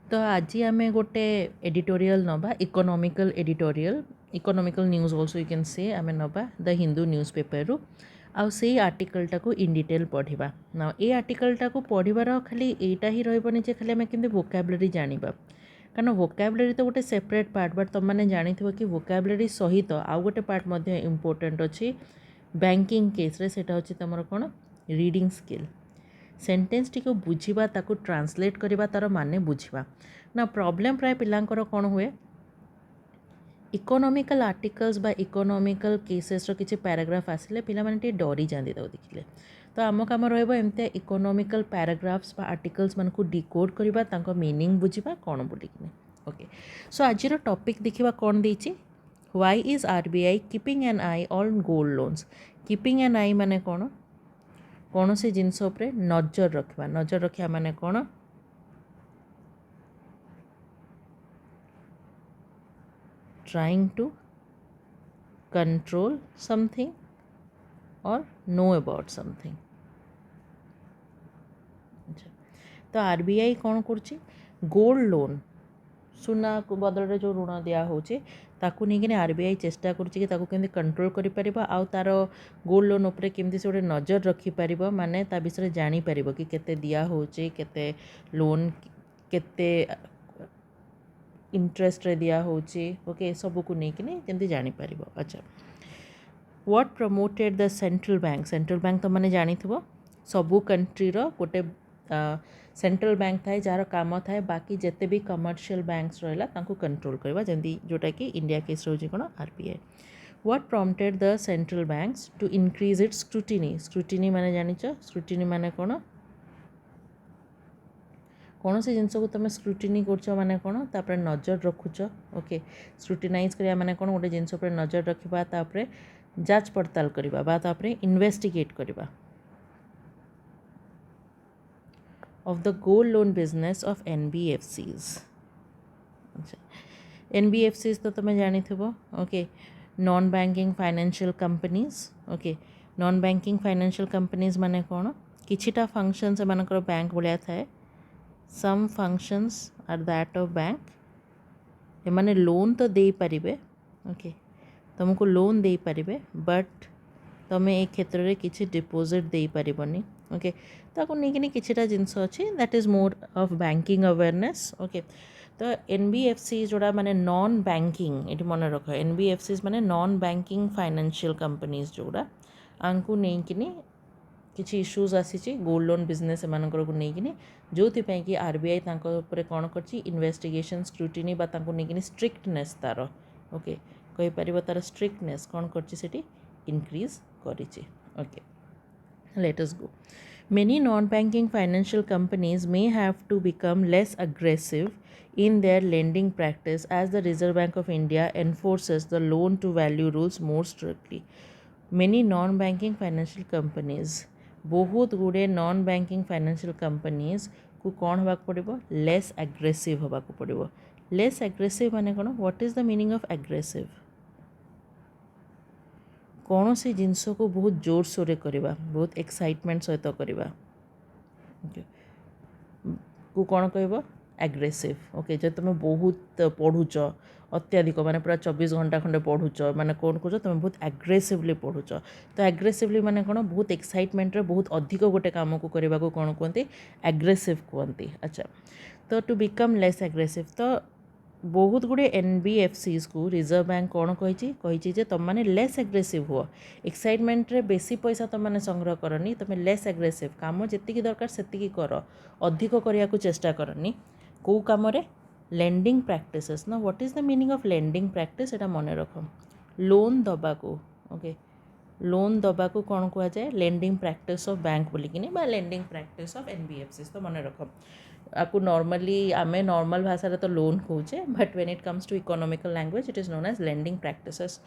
तो आज आम गोटे एडिटोरियल नवा economical news also you can say आम नवा द हिंदू न्यूज़ पेपर रु आउ से आर्टिकलटा को इन डिटेल पढ़ा ना ये आर्टिकलटा को पढ़वार खाली यहीटा ही रही खाली आम केमती वोकाबुलरी जाना कारण वोकाबुलरी तो गोटे सेपरेट पार्ट बट तुम मैंने जानी कि वोकाबुलरी सहित आउ गोटे पार्ट इम्पोर्टेंट अच्छी बैंकिंग केस रे सेटा होची तुम कौन रीडिंग स्किल सेंटेंस टी को बुझा ताकू ट्रांसलेट करवा तार माने बुझा ना प्रॉब्लम प्राय पिलांकर कौन हुए इकोनॉमिकल आर्टिकल्स बा इकोनॉमिकल केसेस रो किसी पैराग्राफ आसिले पिला माने टी डरी जांदी ताऊ देखिले तो आम कम रहइबो एमते इकोनॉमिकल पैराग्राफ्स बा आर्टिकल्स मन को डिकोड करवा तांको मीनिंग बुझिबा कौन बोलिकिने ओके सो आज टॉपिक देखिबा कौन देछि why is RBI keeping an eye on gold loans keeping an eye माने कौन कौन से जिनस उपरे नजर रखा माने कौन ट्राइंग टू कंट्रोल समथिंग और नो अबाउट समथिंग तो आरबीआई कौन कर गोल्ड लोन सुना को बदल जो ऋण दिया होचे ताकू नहीं आरबीआई चेष्टा करें कंट्रोल कर आउ तार गोल्ड लोन उपरे केमती से गोटे नजर रखिपर माने ता विषय जापर कि केते दिया होचे केते लोन केते इंटरेस्ट रे दिया होचे ओके सब को लेकिन जमी जापर अच्छा what promoted the central bank तो मैंने जानी सबू कंट्री रो गोटे सेंट्रल बैंक थाए जार काम थाए बाकी जिते भी कमर्शियल बैंक्स रहा कंट्रोल करवा जमी जोटा कि इंडिया केस रोचे कौन RBI what prompted the central banks to increase its scrutiny माने जानिच स्क्रूटिनी माने कौन से जिनस को तुम स्क्रूटिनी कर माने कौन तापर नजर रखुच ओके स्क्रूटिनाइज करिया माने कौन गोटे जिनस पर नजर रखा तापर जांच पड़ताल करवा तापर इन्वेस्टिगेट करवा of the gold loan business of NBFCs अच्छा NBFCs तो तुम्हें जानी थी वो okay non banking financial companies okay non banking financial companies माने कौन किछिटा फंक्शन से मानकर बैंक भाया थाए some functions are that of bank एमाने लोन तो दे पारिबे ओके तुमको लोन दे पारिबे बट तुम्हें एक क्षेत्र में किसी डिपोजिट दे पारिबनी ओके ताको नहीं किछिटा जिनस अच्छी that is more of banking awareness okay तो एनबीएफसी जोड़ा माने नॉन बैंकिंग ये मन रख एनबीएफसी माने नॉन बैंकिंग फाइनेंशियल कंपनीज जोड़ा आंकु नहीं किसी इश्यूज आसी गोल्ड लोन बिजनेस एमानकर को नहीं जो कि आरबीआई कौन कर इन्वेस्टिगेशन स्क्रूटिनी नहीं स्ट्रिक्टनेस तार ओके कहीपर तार स्ट्रिक्टनेस कौन कर इंक्रीज करिछि okay let us go many non-banking financial companies may have to become less aggressive in their lending practice as the Reserve Bank of India enforces the loan to value rules more strictly many non-banking financial companies बहुत गुड़े non banking financial companies को कौन होगा पड़ो less aggressive होगा पड़ो less aggressive माने कौन what is the meaning of aggressive कौन सी जिनस को बहुत जोर सोरे करवा बहुत एक्साइटमेंट सहित करवा को कौन कह एग्रेसिव ओके जब तुम बहुत पढ़ुच अत्याधिक माने पूरा 24 घंटा खंडे पढ़ुच माने कौन कर तुम बहुत एग्रेसिवली पढ़ुच तो एग्रेसिवली माने कौन बहुत एक्साइटमेंट रे बहुत अधिक गोटे काम को करने को कौन कहते एग्रेसिव कहते अच्छा तो टू बिकम लेस एग्रेसिव तो बहुत गुड़े एनबीएफसीज को रिजर्व बैंक कौन कही तुम मैंने लेस एग्रेसिव हुआ एक्साइटमेंट रे बेसी पैसा तुम मैंने संग्रह करनी तुम लेस एग्रेसिव काम जी दरकार से कर अधिक करने को चेष्टा करनी कौ कम लेंडिंग प्रैक्टिसेस ना what is the meaning of lending practice एटा मन रख लोन दबा को ओके लोन दबा को कौन कह जाए लेंडिंग प्रैक्टिस ऑफ बैंक बोलिकिनी बा लेंडिंग प्रैक्टिस ऑफ एनबीएफसीज तो मन रख आपको नॉर्मली आमे नॉर्मल भाषा तो लोन कहे but when it comes to economical language it is known as lending practices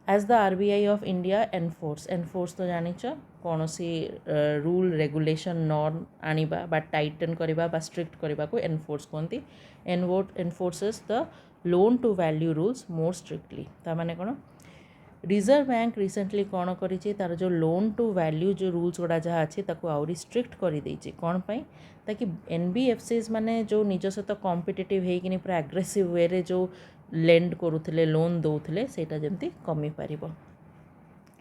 as the RBI of India enforce तो जानिच कौन सी रूल रेगुलेशन नॉर्म आनिबा बा टाइटन करबा बा स्ट्रिक्ट करबा को एनफोर्स कहती enforces the loan to value rules more strictly ता माने कौन रिजर्व बैंक रिसेंटली कौन करी तार जो लोन टू वैल्यू जो रूल्स गुड़ा जहाँ अच्छे आहरी स्ट्रिक्ट कर कौन पाई ताकि NBFCs माने जो निज सहित कॉम्पिटिटिव होइकिनि पूरा एग्रेसिव वे रे जो लेंड करूथिले लोन दौथिले सेटा जेमती कमी पारिबो.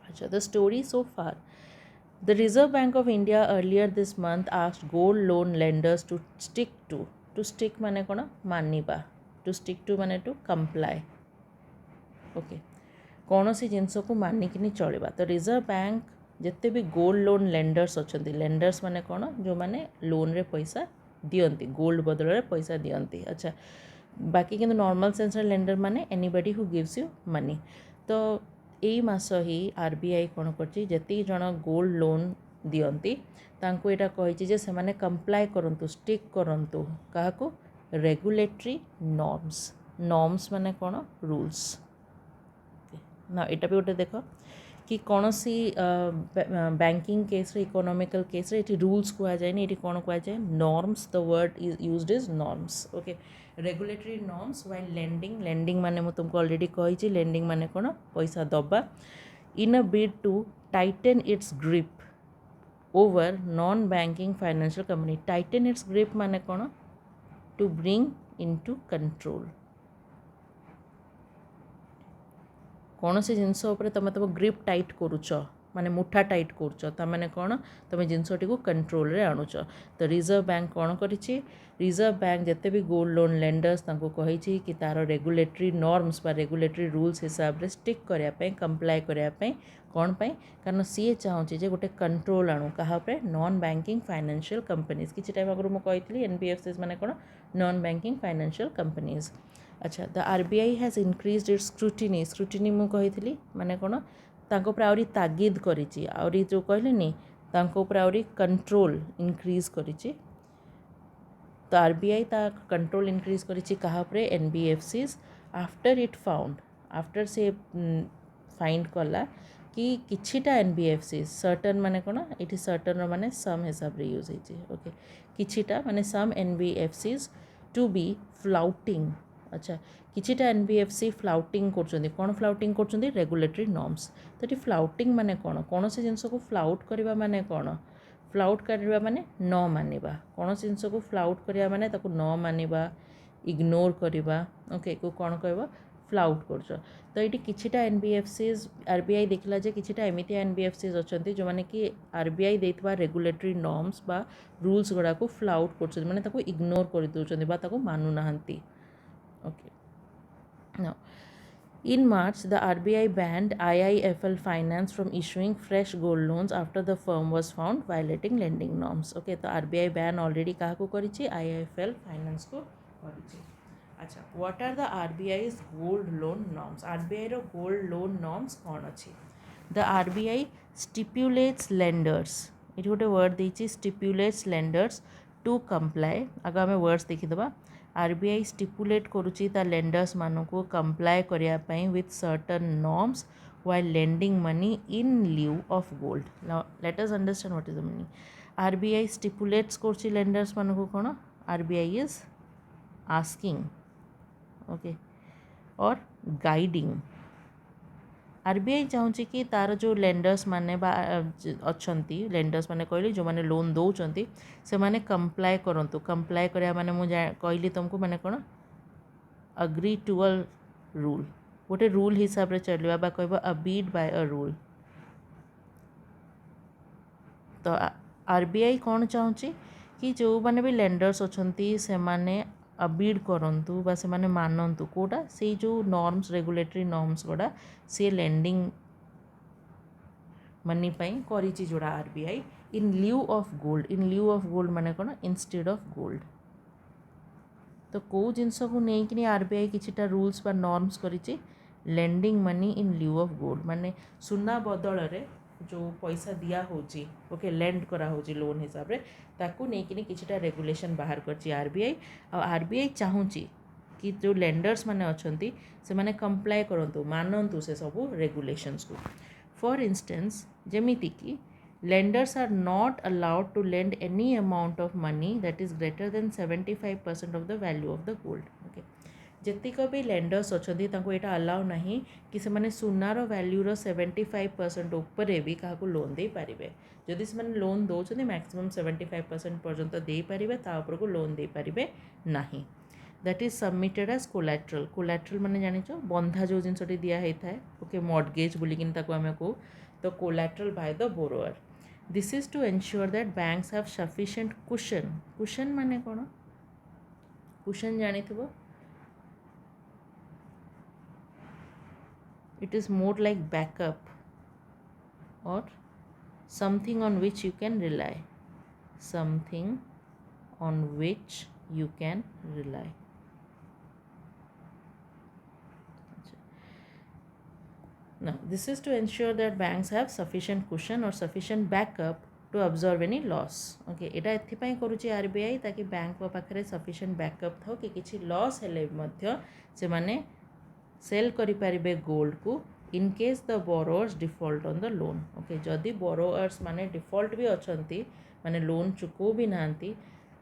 अच्छा, the story so far. The Reserve Bank of India earlier this month asked gold loan lenders to stick माने कोन मानिबा, to stick to माने to comply. ओके, कौनसी जिनस को मानिकिनी चलवा. तो रिजर्व बैंक जिते भी गोल्ड लोन लेंडर्स अच्छा, लेंडर्स माने कौन, जो माने लोन रे पैसा दियंती, गोल्ड बदल रे पैसा दियंती. अच्छा, बाकी किंतु नॉर्मल सेंस लेंडर माने anybody who gives you money. तो यही मास ही RBI कौन करछि, जति जन गोल्ड लोन दियंती तांको एटा कहिछि जे सेमाने कंप्लाई करंतु, स्टिक करंतु काहाको, रेगुलेटरी नॉर्म्स माने कौन, रूल्स ना. एटा भी गोटे देख कि कौन सी बैंकिंग केस रे, इकोनॉमिकल केस रे एटी रूल्स कुआ जाए, एटी कौन कुआ जाए, norms. The word is used is norms. Okay, regulatory norms. While lending माने मु तुमको ऑलरेडी कही, लेंडिंग माने कौन, पैसा दबा. In a bid to tighten its grip over non banking financial company. Tighten its grip माने कौन, टू ब्रिंग इनटू कंट्रोल. कौन से जिनस तुम तुम ग्रिप टाइट करुच, माने मुठा टाइट करुच, ताने कौन, तुम जिनसटी को कंट्रोल रे आणुच. तो रिजर्व बैंक कौन करिछि, रिजर्व बैंक जिते भी गोल्ड लोन लेंडर्स तांको कहिछि कि तार रेगुलेटरी नॉर्म्स बा रेगुलेटरी रूल्स हिसाब रे स्टिक करिया पे, कंप्लाई करिया पे. कौन पे, कारण सी चाहूँगी जे गोटे कंट्रोल आणु कहा पे, नॉन बैंकिंग फाइनेंशियल कंपनीज. किछि टाइम आगु मु कहितली NBFCs माने कौन, नॉन बैंकिंग फाइनेंशियल कंपनीज. अच्छा, the RBI has increased it's scrutiny मु कही माने कौन, तांको पर आउरी तागिद करिछि, आउरी जो कहलेनी तांको पर आउरी कंट्रोल इनक्रीज करिछि. तो RBI ता कंट्रोल इनक्रीज करिछि कहा पर, NBFCs आफ्टर से फाइंड कला कि किछिटा NBFCs सर्टन माने कौन, ये सर्टन माने सम हिसाब रे यूज होइछि. ओके, किछिटा माने सम NBFCs टू बी फ्लाउटिंग. अच्छा, किछिटा NBFC फ्लाउटिंग करछन्ती. कौन फ्लाउटिंग करछन्ती, रेगुलेटरी नॉर्म्स. तो ये फ्लाउटिंग माने कौन, कौन से जिनस को फ्लाउट करवा माने कौन, फ्लाउट करवा माने न मानिबा. कौन से जिनस को फ्लाउट करवा माने ताको न मानिबा, इग्नोर करवा. ओके, को कौन कहबो, फ्लाउट करछ. तो ये किछिटा NBFCs RBI देखला जे किछिटा एमितिया NBFCs अछन्ती जो माने कि RBI देथबा रेगुलेटरी नॉर्म्स बा रूल्स गुडा को फ्लाउट करछन्ती, माने ताको इग्नोर कर दउछन्ती बा ताको मानु नाहंती. Okay. Now, in March, the RBI banned IIFL Finance from issuing fresh gold loans after the firm was found violating lending norms. Okay, तो RBI ban already कहा को करिछि, IIFL Finance को करिछि. अच्छा, what are the RBI's gold loan norms? RBI row gold loan norms कौन अछि? The RBI stipulates lenders. ये गोटे word देछि, stipulates lenders to comply. आगे हमें words देखि दबा. RBI स्टिपुलेट करुच्ची ता लेंडर्स मानक कंप्लाई करने with certain norms while lending money in lieu of gold. Now let us understand what is the meaning. RBI stipulates करछि लेंडर्स मानक कोन, RBI is asking, okay, or guiding. RBI चाहूँगी कि तार जो lenders माने बा अच्छंती, लेंडर्स माने कहली जो माने लोन दौरान से माने कंप्लाई करंतु. कंप्लाई करिया माने मु कहली तुमको माने कौन, अग्री टू अ रूल, गोटे रूल हिसाब रे चलवा बा कहबो अबीड बाय अ रूल. तो RBI कौन चाहूँगी कि जो माने भी लेंडर्स अच्छंती से माने अबीड करंतु बा से माने मानंतु कोटा से जो नॉर्म्स रेगुलेटरी नॉर्म्स गुडा से लेंडिंग मनी पाई करिछि जोड़ा RBI in lieu of gold. In lieu of gold माने कोन, इंस्टेड ऑफ गोल्ड. तो को जिनस को नहीं कि RBI किछिटा रूल्स बा नॉर्म्स करिछि, lending money in lieu of gold माने सुना बदल रे जो पैसा दिया होची, ओके, लेंड करा होची लोन हिसाब रे, ताकू नहीं कि किछिटा रेगुलेशन बाहर करछि RBI. आ RBI चाहूँची कि जो लेंडर्स माने अच्छंती से माने कंप्लाई करंतु, मानंतु से सब रेगुलेशंस को. फॉर इंस्टेंस, जेमिति कि lenders are not allowed to lend any amount of money that is greater than 75% of the value of the gold. Okay, ଯେତିକ ବି ଲେଣ୍ଡର୍ସ ଅଛନ୍ତି ତାଙ୍କୁ ଏଇଟା ଆଲାଉ ନାହିଁ କି ସେମାନେ ସୁନାର ଭ୍ୟାଲ୍ୟୁର 75% ଉପରେ ବି କାହାକୁ ଲୋନ୍ ଦେଇପାରିବେ। ଯଦି ସେମାନେ ଲୋନ୍ ଦେଉଛନ୍ତି ମ୍ୟାକ୍ସିମମ୍ 75% ପର୍ଯ୍ୟନ୍ତ ଦେଇପାରିବେ, ତା ଉପରକୁ ଲୋନ୍ ଦେଇପାରିବେ ନାହିଁ। That is submitted as collateral. Collateral माने जानिଛ बंधा जो जिनसटी दिया होता है ओके मॉर्गेज बोलिकिन ताको आमे को तो collateral by the borrower. This is to ensure that banks have sufficient cushion. Cushion माने कोन? कुशन जानिथिबो it is more like backup or something on which you can rely, something on which you can rely। Now this is to ensure that banks have sufficient cushion or sufficient backup to absorb any loss। okay एटा एथिपाई करूची RBI ताकि bank पाखरे sufficient backup थाओ कि किछि loss हेले मध्य से माने cell करि परिबे गोल्ड को in case the borrowers default on the loan. Okay जदि बोरोअर्स माने डिफॉल्ट भी अछंती माने लोन चुको भी नांती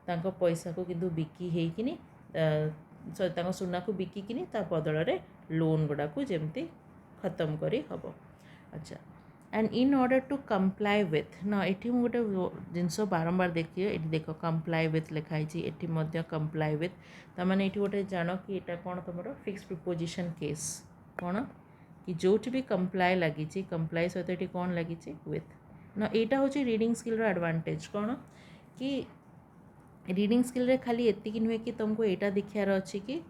तांको पैसा को किंतु बिकी हेकिनी तांको सुना को बिकी किनी ता बदल रे लोन गुडा को जेमती खत्म करी हबो। अच्छा and in order to comply with ना एठी मु गोटे जिनस बारंबार देखिए एठी देखो कंप्लाई विथ लिखाई छी एठी मध्य कंप्लाई विथ ता माने एठी गोटे जानो कि एटा कोन तमरो फिक्स प्रिपोजिशन केस कोन कि जोठी भी कंप्लाई लागि छी कंप्लाई सहित एठी कोन लागि छी विथ ना एटा होची रीडिंग स्किल रो एडवांटेज कोन कि रीडिंग स्किल रे खाली एति कि नुहे कि तुमको एटा देखियार अछि कि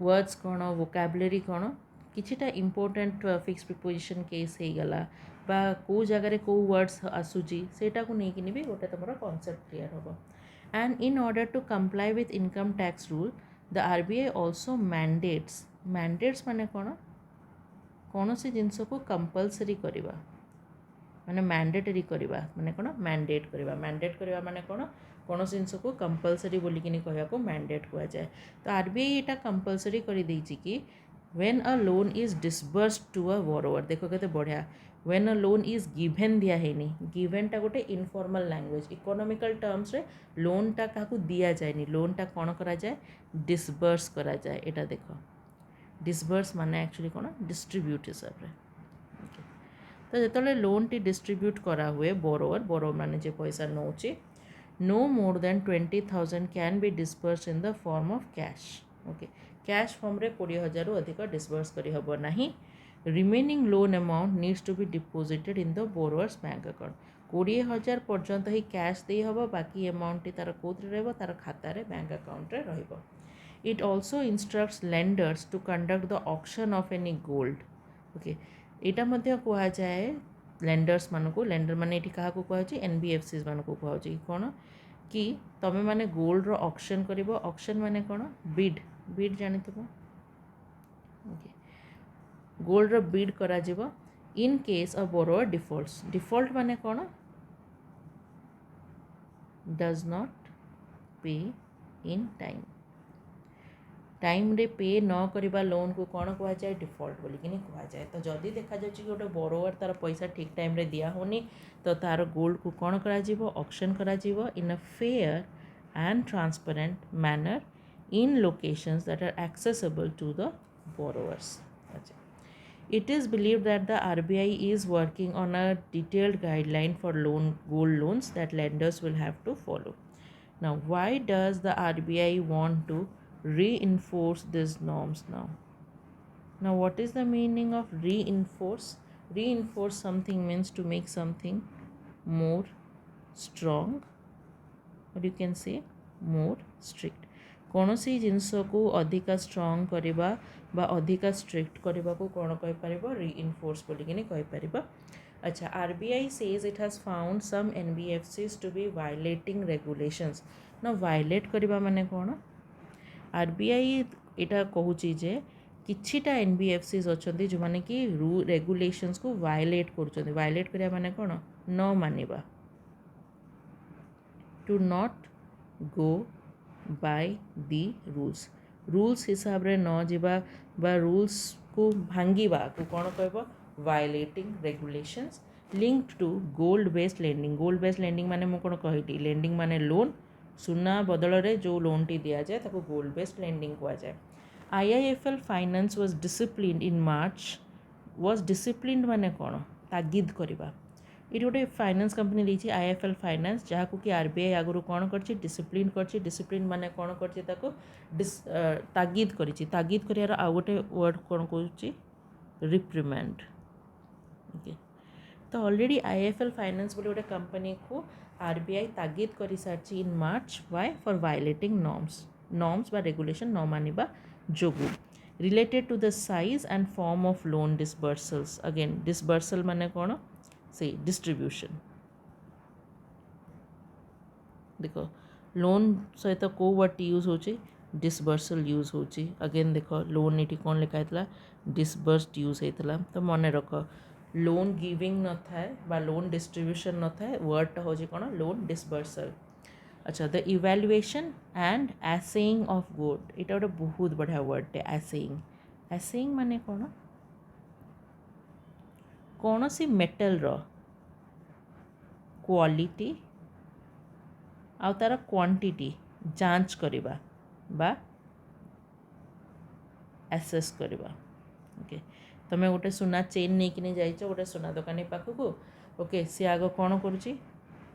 वर्ड्स कोन वोकैबुलरी कोन किछिटा इंपोर्टेंट फिक्स प्रिपोजिशन केस हे गला बा को जगह रे को वर्ड्स आसुजी सेटा को नै किनि भी गोटे तमरो कांसेप्ट क्लियर होबो। And in order to comply with income tax rule the RBI also mandates माने कोन से जिंस को कंपलसरी करबा माने मैंडेटरी करबा माने मैंडेट करबा माने कौन जिनस को कंपलसरी बोली किनि कहया को मैंडेट कहा जाए। तो आरबीआई एटा कंपलसरी कर देछि कि when a loan is disbursed to a borrower देखो केते बढ़िया when a loan is given दिया हेनी गिवन टा गोटे इनफॉर्मल लैंग्वेज इकोनॉमिकल टर्म्स रे लोन टा काकू दिया जाएनी लोन टा कौन करा जाए डिसबर्स करा जाए। एटा देखो डिसबर्स माने एक्चुअली कौन डिस्ट्रीब्यूट हिसाब रे तो जेतले लोन टी डिस्ट्रीब्यूट करा हुए बोरोवर माने जे पैसा नौची no more than 20,000 can be disbursed in the form of cash। okay cash form रे 20,000 रु अधिक डिसबर्स करी हबो नाही। remaining loan amount needs to be deposited in the borrower's bank account। 20,000 पर्यंत ही कैश दे हबो बाकी अमाउंट तार कोथरे रहबो तार खाता रे बैंक अकाउंट रे रहबो। it also instructs lenders to conduct the auction of any gold। okay एटा मध्य कहा जाए लेंडर्स मानक लेंडर माने एठी कहा को कहछि एनबीएफसीज मानक कहछि कोन कि तमे माने गोल्ड रो ऑक्शन करिवो ऑक्शन माने कोन बिड जानिथबो। ओके गोल्ड रो बिड करा जिवो in case a borrower default माने कोन डज नॉट पे इन टाइम रे पे न करिबा लोन को कौन कहा जाए डिफॉल्ट बोली कि कहा जाए। तो जदि देखा जाए कि गोटे बोरोवर तार पैसा ठीक टाइम रे दिया होनी तो तार गोल्ड को कौन करा जीवो ऑक्शन करा जीवो in a fair and transparent manner in locations that are accessible to the borrowers. अच्छा it is believed that the RBI is working on a detailed guideline for gold loans that lenders will have to follow। now why does the RBI want to reinforce these norms now what is the meaning of reinforce something means to make something more strong or you can say more strict। कौन सी जिनस को अधिका strong करबा बा अधिका strict करबा को कौन कहि परिबो reinforce बोली किने कहि परिबो। अच्छा RBI says it has found some NBFCs to be violating regulations. ना वायलेट करबा माने कौन आरबीआई एटा कहूची जे किछिटा एनबीएफसीज अछंती जो माने कि रेगुलेशंस को वायलेट करछंती वायलेट करिया माने कोन न मानिबा to not go by the rules हिसाब रे न जिबा बा रूल्स को भांगीबा को कोन कहबो violating regulations linked to gold based lending माने मु कोन कहिटी लेंडिंग माने लोन सुना बदल जो लोन टी दि जाए ताको गोल्ड बेस्ड लेंडिंग कह जाए. IIFL finance was disciplined in March. Was disciplined माने कौन तागिद करवा. ये गोटे फाइनेंस कंपनी देती IIFL फाइनेंस जहाँ को कि RBI आगु कौन कर डिसिप्लिन कर डिसिप्लिन माने कौन कर तागिद कर तागिद कर आउ गोटे वर्ड कौन कौन रिप्रिमेंड. ओके तो ऑलरेडी IIFL फाइनेंस बोले गोटे कंपनी को RBI तागिद कर सारी in March why for violating norms बा रेगुलेशन न मानिबा जोगु related to the size and form of loan disbursals. Again disbursal माने कौन से डिस्ट्रीब्यूशन. देखो लोन सहित को वर्ड यूज हो डिसबर्सल यूज हो. अगेन देख लोन ये कौन लिखाई डिसबर्स्ड यूज होता. तो मन रख लोन गिविंग न थाए लोन डिस्ट्रीब्यूशन न थाए वर्डटा हूँ कौन लोन डिसबर्सल. अच्छा the evaluation and essaying of gold यहाँ गोटे बहुत बढ़िया वर्डटे एसेइंग. एसेइंग माने कौन सी मेटल क्वालिटी आ तार क्वांटिटी जांच करवा बा एसेस करवा. ओके तुम्हें गोटे सुना चेन नहीं कि जाइच गोटे सुना दुकानी पाखक ओके सी आग कौन करुच्ची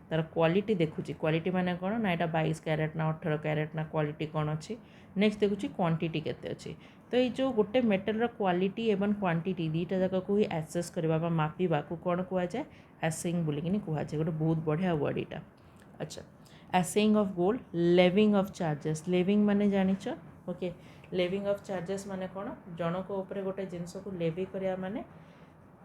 तार क्वालिटी देखुची. क्वालिटी माने कौन ना यहाँ 22 कैरेट ना 18 कैरेट ना क्वालिटी कौन अच्छी. नेक्स्ट देखुची क्वांटिटी केते अच्छी. तो ये जो गोटे मेटल क्वालिटी एवं क्वांटिटी दुईटा जाक को ही एसेस करवा मापिबा को कौन कह जाए एसेइंग बोलिकिनी कह जाए. गोटे बहुत बढ़िया वर्ड यहाँ. अच्छा essaying of gold. Levying of charges. Levying माने जानिच. ओके लेविंग ऑफ चार्जेस माने कौन जनक उपर गोटे जिनस को लेवी करिया माने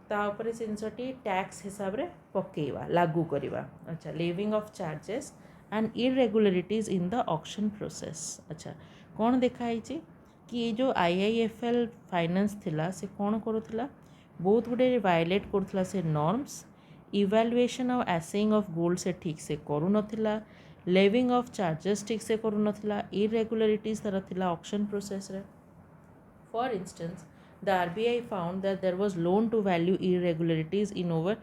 तापर से जिनसटी टैक्स हिसाब रे पकेवा लागू करवा. अच्छा levying of charges and irregularities in the auction process. अच्छा कौन देखाई कि ये जो IIFL फाइनेंस थिला से कौन करुला बहुत गुड़े वायलेट करुला से नॉर्म्स. इवैल्यूएशन और एसेइंग ऑफ गोल्ड से ठीक से करू नथिला. लेविंग ऑफ चार्जेस ठीक से करू नथिला. इरेगुलरिटीज तार थिला ऑक्शन प्रोसेस रे. For instance the RBI found that there was loan to value irregularities in over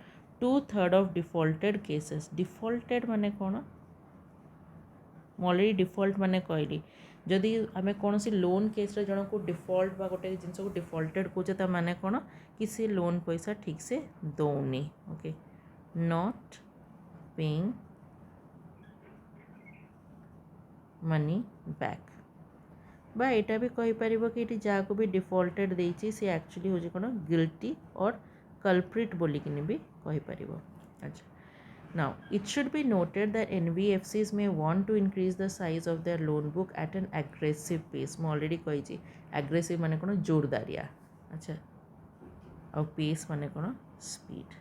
2/3 of defaulted cases. Defaulted माने कौन ऑलरेडी डिफॉल्ट माने कहली जदि आम कौन सी लोन केस रे जन को डिफॉल्ट बा गोटे जिनस को डिफॉल्टेड कहे माने कौन कि सी लोन पैसा ठीक से दौनी. Okay not paying money back बा यहाँ भी कहीपर कि ये जहाँ को भी डिफॉल्टेड देती सी एक्चुअली हूँ कौन गिल्टी और कल्प्रिट बोलिकिन भी कहीपर. अच्छा now it should be noted that NBFCs may want to increase the size of their loan book at an aggressive pace. मैं ऑलरेडी कही एग्रेसिव माने कौन जोरदारिया. अच्छा और पेस माने कौन स्पीड.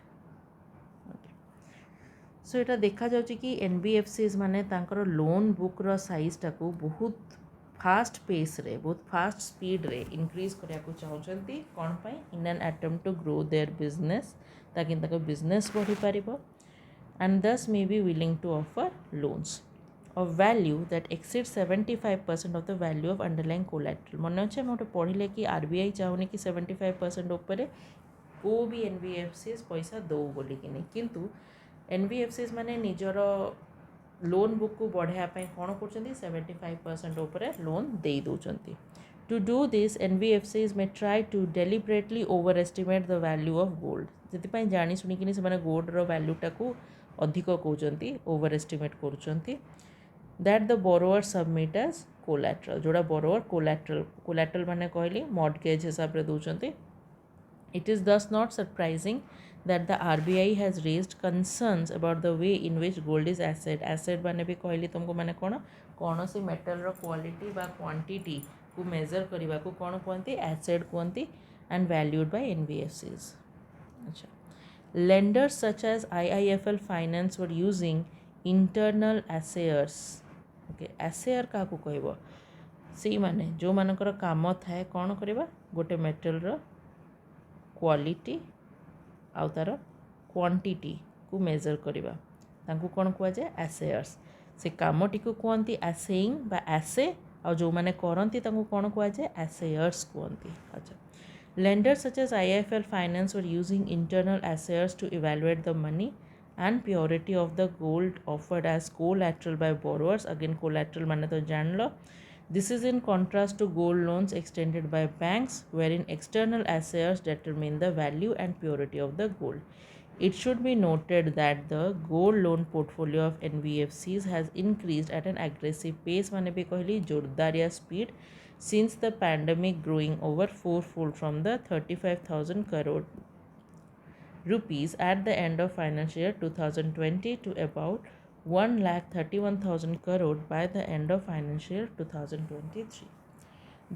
सो यहाँ देखा जाउची कि NBFCs माने तांकर लोन बुक रो साइज टाको बहुत फास्ट पेस रे बहुत फास्ट स्पीड रे इंक्रीज करिया को चाहउछंती कोन पई in an attempt to grow their business ताकि ताको बिजनेस बढ़ी पारिबो and this may be willing to offer loans of value that exceed 75% of the value of underlying collateral. मन अच्छे मोटे पढ़िले कि RBI चाहूनी कि 75% ऊपर को भी NBFCs पैसा दो बोलिकिनी किंतु NBFCs माने निजर लोन बुक को बढ़ाई कौन कर 75% उपर लोन दे दौरान. To do this NBFCs may try to deliberately overestimate the value of gold. से जानी शुणिकी से गोल्ड रो वैल्यूटा को अधिक कहते ओवर एस्टिमेट कर that the borrower submit as collateral. जोड़ा बोरोअर कोलैटरल माने कहली मॉर्टगेज हिसाब से दौरान. It is thus not surprising that the RBI has raised concerns about the way in which gold is asset. Asset माने भी कहली तुमको माने कौन सी मेटल रो क्वालिटी बा क्वांटिटी को मेजर करने को कौन कहते एसेट कहते एंड वैल्यूड बाय NBFCs. अच्छा lenders such as IIFL Finance were using internal assayers. Okay assayers क्या कहब से माने जो मानकर काम थाए कौन करवा गोटे मेटल रो क्वालिटी आउ तार क्वांटिटी को मेजर करवा तांको कौन कह जाए एसेयर्स. से कामटी को कहती एसेइंग बा एसे आ जो माने करती तांको कौन कह जाए एसेयर्स कहती. अच्छा lenders such as IIFL Finance were using internal assayers to evaluate the money and purity of the gold offered as collateral by borrowers. Again, collateral mane to jaan lo. This is in contrast to gold loans extended by banks, wherein external assayers determine the value and purity of the gold. It should be noted that the gold loan portfolio of NBFCs has increased at an aggressive pace, mane bhi kahli jordariya speed, since the pandemic, growing over fourfold from the 35,000 crore rupees at the end of financial year 2020 to about 1,31,000 crore by the end of financial year 2023.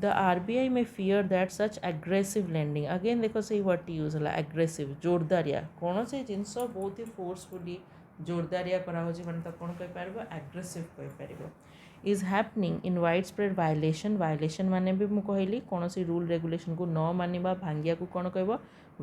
The RBI may fear that such aggressive lending, again देखो सही word use है aggressive जोरदारिया कौन से जिनस बहुत ही forcefully जोरदारिया कराहोची माने तो कौन कहि पारबो aggressive कहि पारबो is happening in widespread violation माने भी मु कहली कौन सी रूल रेगुलेशन को न मानिबा भांगिया को कौन कहबो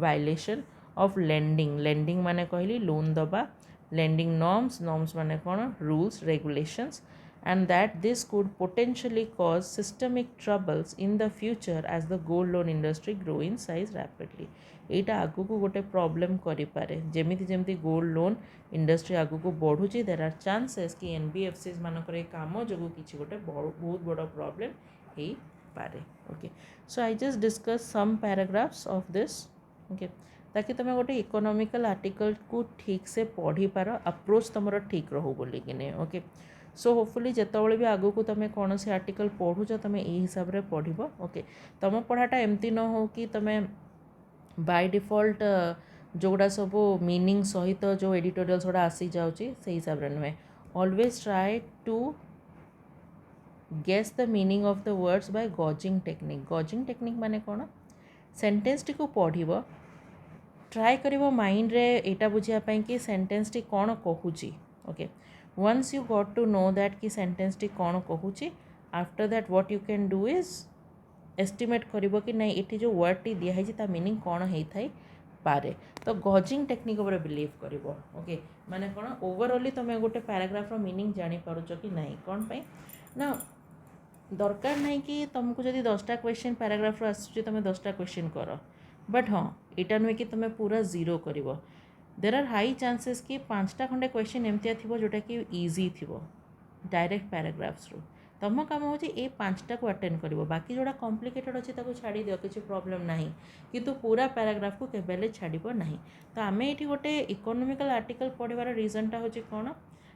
violation of lending माने कहली लोन दबा lending norms माने कौन rules regulations, and that this could potentially cause systemic troubles in the future as the gold loan industry grow in size rapidly. एटा आगु को गोटे प्रॉब्लम करि पारे जेमिति जेमिति गोल्ड लोन इंडस्ट्री आगु को बढ़ुची देयर आर चांसेस कि एनबीएफसीज मानकर ए काम जो किछि गोटे बहुत बड़ प्रॉब्लम हे पारे. Okay, so I just discuss some paragraphs of this. Okay, ताकि तुम गोटे इकोनॉमिकल आर्टिकल को ठीक से पढ़ी पार अप्रोच तुम ठीक रहू बोली कि. ओके, सो होपफुली जितेबाला भी आगू को तुम कौन से आर्टिकल पढ़ुच तुम यही हिसाब से पढ़. ओके, तुम पढ़ाटा एमती न हो कि तुम बाय डिफॉल्ट जोड़ा सब मीनिंग सहित जो एडिटोरियल्स गुड़ा आसी जाऊँगी से हिसाब से नुहे. Always try to guess the meaning of the words by gauging technique. Gauging technique माने कौन सेंटेंस टी को पढ़ ट्राए कर माइंड रे एटा बुझापी कि सेंटेंस टी कौन कहूची. Okay, once you got to know that कि सेंटेंस टी कौन कहूची, after that what you can do is estimate करिबो कि नहीं एठी जो वर्ड टी दिया है ता मीनिंग कौन है थाई पारे. तो गॉजिंग टेक्निक ऊपर बिलीव करिबो. ओके, माने कौन ओवरऑली तुम गोटे पैराग्राफ रो मीनिंग जानी पारुछ कि नहीं कौन पे ना दरकार नहीं कि तुमको जदि 10टा क्वेश्चन पैराग्राफ रो आसुची तुम 10टा क्वेश्चन कर. बट हाँ, एटा नुहे कि तुम पूरा जीरो करिबो. देर आर हाई चांसेस कि 5टा खंडे क्वेश्चन एमतिया थी जोटा कि इजी थी डायरेक्ट पैराग्राफ्स रू. तुम काम हो 5टा को अटेंड कर, बाकी जोड़ा कॉम्प्लिकेटेड अच्छे छाड़ी दियो किसी प्रॉब्लम नहीं, किंतु पूरा पैराग्राफ को केबेले छाड़ब नहीं. तो आम ये गोटे इकोनॉमिकल आर्टिकल पढ़वार रिजनटा हूँ कौन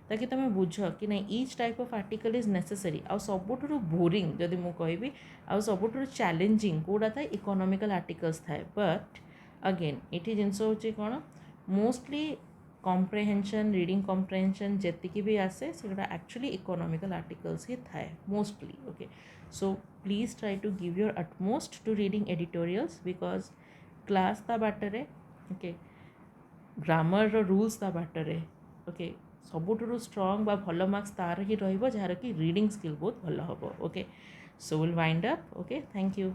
ताकि तुम बुझ कि नहीं each type of article is necessary. आ सबुठ बोरिंग जदि मु कहि आ सबुठ चैलेंजिंग कौटा था इकोनॉमिकल आर्टिकल्स थाए. बट अगेन ये जिनस हूँ कौन मोस्टली कॉम्प्रेहेंशन रीडिंग कॉम्प्रेहेंशन जेतिकी भी आसे सेगुड़ा एक्चुअली इकोनॉमिकल आर्टिकल्स ही थाए mostly. Okay, so please try to give your utmost to reading editorials because class ता बाटरे. ओके, ग्रामर रूल्स ता बाटरे. ओके, सबुठु स्ट्रंग बा भल मार्क्स तार ही रहिबो जार कि रीडिंग स्किल बहुत भल हबो. Okay, so will wind up. Okay, thank you.